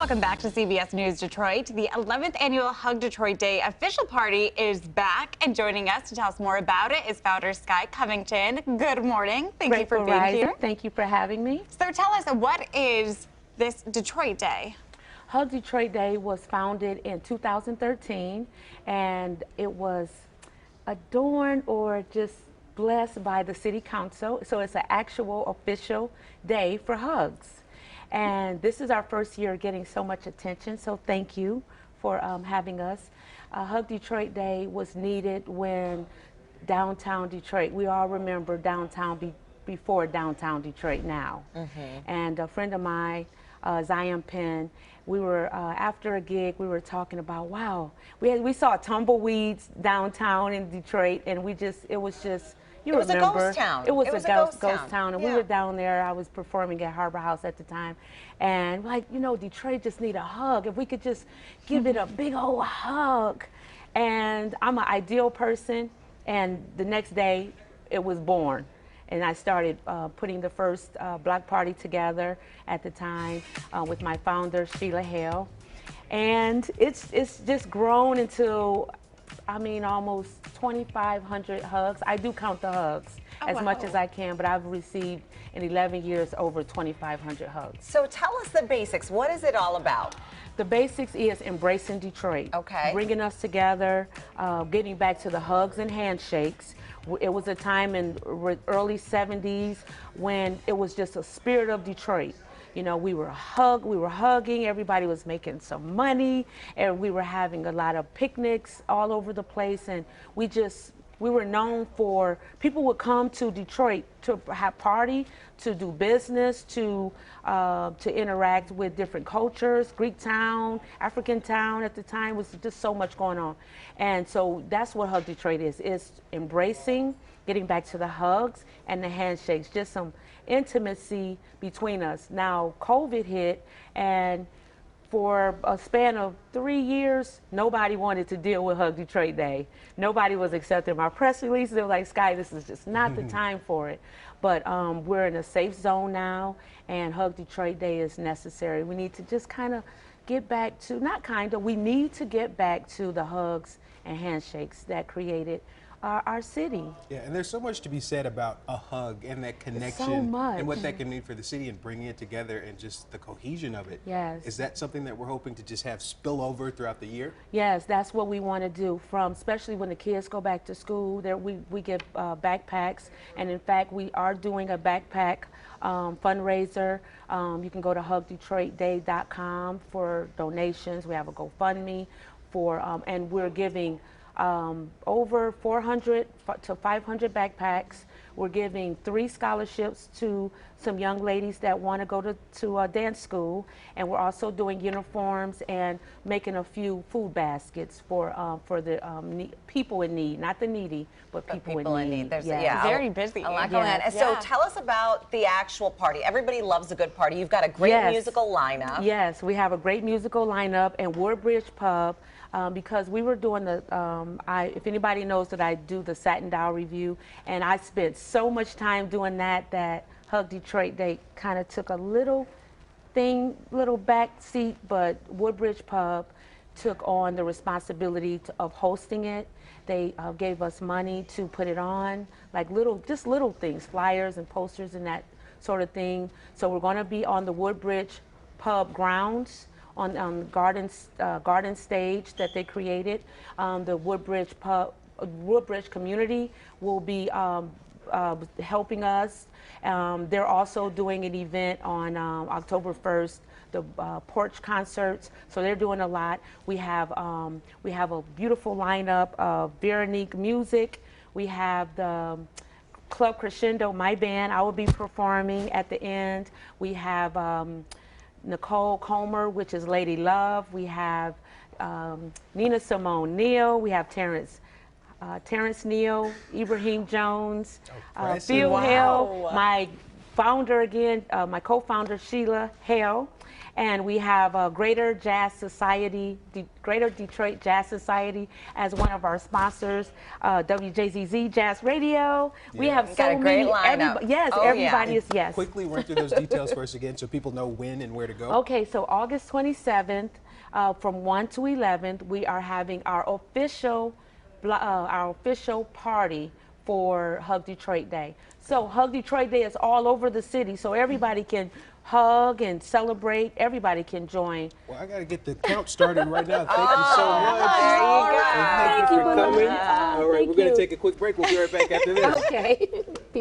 Welcome back to CBS News Detroit. The 11th annual Hug Detroit Day official party is back, and joining us to tell us more about it is founder Sky Covington. Good morning. Thank you for being here. Thank you for having me. So tell us, what is this Detroit Day? Hug Detroit Day was founded in 2013, and it was adorned or just blessed by the city council. So it's an actual official day for hugs. And this is our first year getting so much attention, so thank you for having us. Hug Detroit Day was needed when downtown Detroit, we all remember downtown before downtown Detroit now. And a friend of mine, Zion Penn, we were, after a gig, we were talking about, wow, we saw tumbleweeds downtown in Detroit, and it was just, it was a ghost town. It was a ghost town. And we were down there. I was performing at Harbor House at the time. And like, you know, Detroit just need a hug. If we could just give it a big old hug. And I'm an ideal person. And the next day, it was born. And I started putting the first block party together at the time with my founder, Sheila Hale. And it's just grown into, I mean, almost 2,500 hugs. I do count the hugs as much as I can, but I've received in 11 years over 2,500 hugs. So tell us the basics. What is it all about? The basics is embracing Detroit. Okay. Bringing us together, getting back to the hugs and handshakes. It was a time in early 70s when it was just a spirit of Detroit. You know, we were hugging, everybody was making some money, and we were having a lot of picnics all over the place, and we were known for, people would come to Detroit to have party, to do business, to interact with different cultures. Greek town, African town at the time, was just so much going on. And so that's what Hug Detroit is embracing, getting back to the hugs and the handshakes, just some intimacy between us. Now, COVID hit, and for a span of 3 years, nobody wanted to deal with Hug Detroit Day. Nobody was accepting my press releases. They were like, Sky, this is just not the time for it. But we're in a safe zone now, and Hug Detroit Day is necessary. We need to just kind of get back to, we need to get back to the hugs and handshakes that created our city. Yeah, and there's so much to be said about a hug and that connection and what that can mean for the city and bringing it together and just the cohesion of it. Yes. Is that something that we're hoping to just have spill over throughout the year? Yes, that's what we want to do, especially when the kids go back to school. There we give backpacks, and in fact we are doing a backpack fundraiser. You can go to hugdetroitday.com for donations. We have a GoFundMe and we're giving over 400 to 500 backpacks. We're giving 3 scholarships to some young ladies that want to go to dance school, and we're also doing uniforms and making a few food baskets for the people in need, not the needy, but people in need. Yeah, very busy. A lot going on. And so tell us about the actual party. Everybody loves a good party. You've got a great musical lineup. Yes, we have a great musical lineup, and Woodbridge Pub. Because we were doing if anybody knows that I do the Satin Doll review, and I spent so much time doing that Hug Detroit Day kind of took a little back seat, but Woodbridge Pub took on the responsibility of hosting it. They gave us money to put it on, like just little things, flyers and posters and that sort of thing. So we're going to be on the Woodbridge Pub grounds, on garden stage that they created. The Woodbridge community will be helping us. They're also doing an event on October 1st, the porch concerts. So they're doing a lot. We have a beautiful lineup of Veronique music. We have the Club Crescendo, my band. I will be performing at the end. We have Nicole Comer, which is Lady Love. We have Nina Simone Neal. We have Terrence Neal, Ibrahim Jones, Phil Hale, my founder again, my co-founder Sheila Hale, And we have Greater Jazz Society, Greater Detroit Jazz Society as one of our sponsors, WJZZ Jazz Radio. We have so many. Yes, everybody is, yes. Quickly run through those details for us again so people know when and where to go. Okay, so August 27th from 1 to 11th, we are having our official party for Hug Detroit Day. So Hug Detroit Day is all over the city, so everybody can hug and celebrate. Everybody can join. Well, I got to get the count started right now. Thank you so much. There you go. Thank you for coming. All right, we're going to take a quick break. We'll be right back after this. Okay.